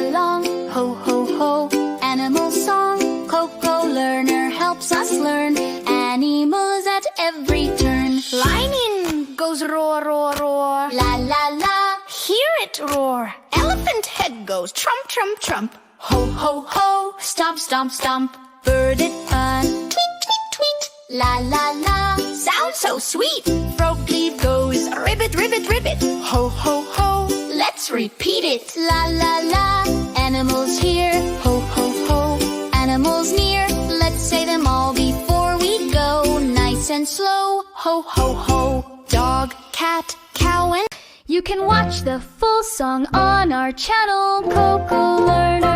along. Ho, ho, ho, animal song. Koko learner helps us learn animals at every turn. Lion goes roar, roar, roar. La, la, la. Hear it roar. Elephant head goes trump, trump, trump. Ho, ho, ho, stomp, stomp, stomp. Bird it tweet, tweet, tweet. La, la, la, Sounds so sweet. frog leaf goes Ribbit, ribbit, ribbit. ho, ho, ho. Let's repeat it. La, la, la, animals here. Ho, ho, ho, animals near. Let's say them all before we go. Nice and slow. Ho, ho, ho. Dog, cat, cow, and You can watch the full song on our channel, Koko Learn